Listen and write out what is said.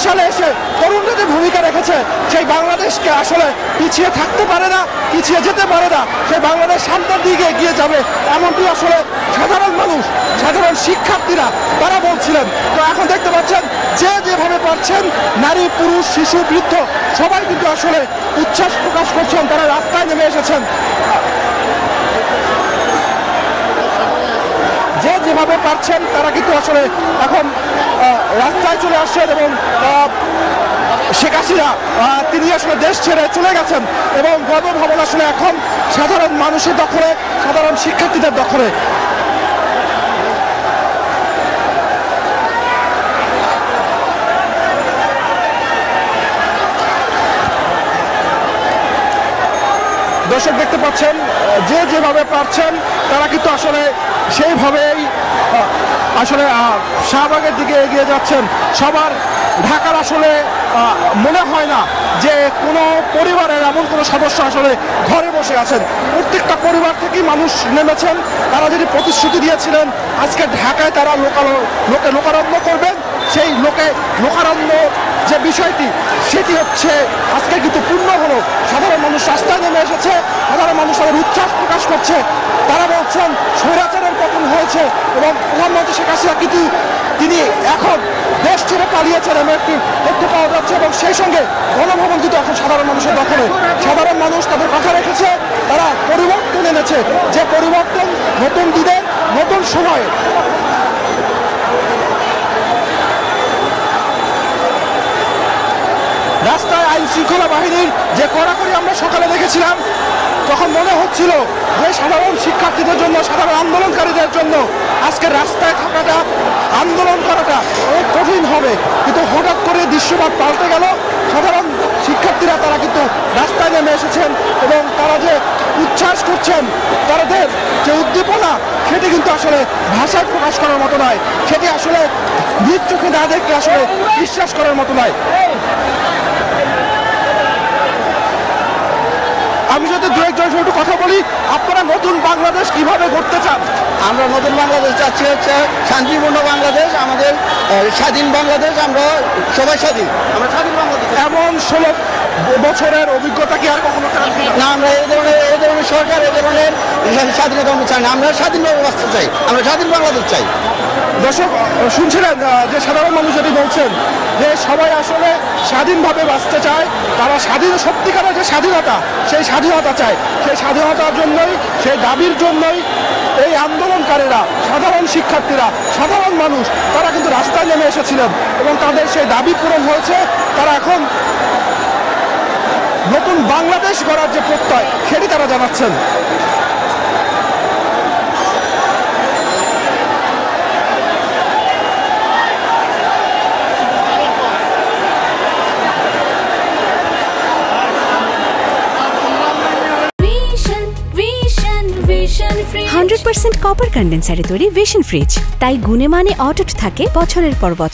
সালে এসে তরুণরা যে ভূমিকা রেখেছে, সেই বাংলাদেশকে আসলে পিছিয়ে থাকতে পারে না, পিছিয়ে যেতে পারে না, সেই বাংলাদেশ সামনের দিকে এগিয়ে যাবে, এমনটি আসলে সাধারণ মানুষ, সাধারণ শিক্ষার্থীরা তারা বলছিলেন। তো এখন দেখতে পাচ্ছেন যে যেভাবে পারছেন, নারী, পুরুষ, শিশু, বৃদ্ধ সবাই কিন্তু আসলে উচ্ছ্বাস প্রকাশ করছেন, তারা রাস্তায় নেমে এসেছেন। যে যেভাবে পারছেন তারা কিন্তু আসলে এখন রাস্তায় চলে আসছেন এবং শেখ হাসিনা তিনি আসলে দেশ ছেড়ে চলে গেছেন এবং গণভবন আসলে এখন সাধারণ মানুষের দখলে, সাধারণ শিক্ষার্থীদের দখলে। দর্শক দেখতে পাচ্ছেন যে যেভাবে পারছেন তারা কিন্তু আসলে সেইভাবেই আসলে শাহবাগের দিকে এগিয়ে যাচ্ছেন। সবার ঢাকার আসলে মনে হয় না যে কোনো পরিবারের এমন কোনো সদস্য আসলে ঘরে বসে আছেন। প্রত্যেকটা পরিবার থেকেই মানুষ নেমেছেন। তারা যদি প্রতিশ্রুতি দিয়েছিলেন আজকে ঢাকায় তারা লোকারণ্য করবেন, সেই লোকারণ্য যে বিষয়টি সেটি হচ্ছে আজকে কিন্তু পূর্ণ হলো। সাধারণ মানুষ রাস্তায় নেমে এসেছে, সাধারণ মানুষ তাদের উচ্ছ্বাস প্রকাশ করছে। তারা বলছেন স্বৈরাচারের পতন হয়েছে এবং প্রধানমন্ত্রী শেখ হাসিনা কিন্তু তিনি এখন দেশ ছেড়ে পালিয়েছেন এমন একটি তথ্য পাওয়া যাচ্ছে এবং সেই সঙ্গে গণভবন কিন্তু এখন সাধারণ মানুষের দখলে। সাধারণ মানুষ তাদের কথা রেখেছে, তারা পরিবর্তন এনেছে, যে পরিবর্তন নতুন দিনের নতুন সময়ে। রাস্তায় আইন শৃঙ্খলা বাহিনীর যে কড়াকড়ি আমরা সকালে দেখেছিলাম, তখন মনে হচ্ছিল যে সাধারণ শিক্ষার্থীদের জন্য, সাধারণ আন্দোলনকারীদের জন্য আজকে রাস্তায় থাকাটা, আন্দোলন করাটা অনেক কঠিন হবে। কিন্তু হঠাৎ করে দৃশ্যপাত পাল্টে গেল। সাধারণ শিক্ষার্থীরা তারা কিন্তু রাস্তায় নেমে এসেছেন এবং তারা যে উচ্ছ্বাস করছেন, তাদের যে উদ্দীপনা সেটি কিন্তু আসলে ভাষায় প্রকাশ করার মতো নয়, সেটি আসলে নিজ চোখে না দেখলে আসলে বিশ্বাস করার মতো নয়। আমি যদি দু একজন একটু কথা বলি, আপনারা নতুন বাংলাদেশ কিভাবে গড়তে চান? আমরা নতুন বাংলাদেশ চাচ্ছি হচ্ছে শান্তিপূর্ণ বাংলাদেশ, আমাদের স্বাধীন বাংলাদেশ, আমরা সবাই স্বাধীন, আমরা স্বাধীন বাংলাদেশ। এমন 16 বছরের অভিজ্ঞতা কি আর কখনো না? আমরা এই ধরনের সরকার, এই ধরনের স্বাধীনতা আমরা চাই না। আমরা স্বাধীনভাবে বাঁচতে চাই, আমরা স্বাধীন বাংলাদেশ চাই। দর্শক শুনছিলেন যে সাধারণ মানুষ যদি বলছেন যে সবাই আসলে স্বাধীনভাবে বাঁচতে চায়, তারা সত্যিকারের যে স্বাধীনতা, সেই স্বাধীনতা চায়। সেই স্বাধীনতার জন্যই, সেই দাবির জন্যই এই আন্দোলনকারীরা, সাধারণ শিক্ষার্থীরা, সাধারণ মানুষ তারা কিন্তু রাস্তায় নেমে এসেছিলেন এবং তাদের সেই দাবি পূরণ হয়েছে। তারা এখন নতুন বাংলাদেশ গড়ার যে প্রত্যয় সেটি তারা জানাচ্ছেন। ভিশন ফ্রিজ 100% কপার কন্ডেন্সারে তৈরি ভিশন ফ্রিজ, তাই গুণে মানে অটুট থাকে বছরের পর বছর।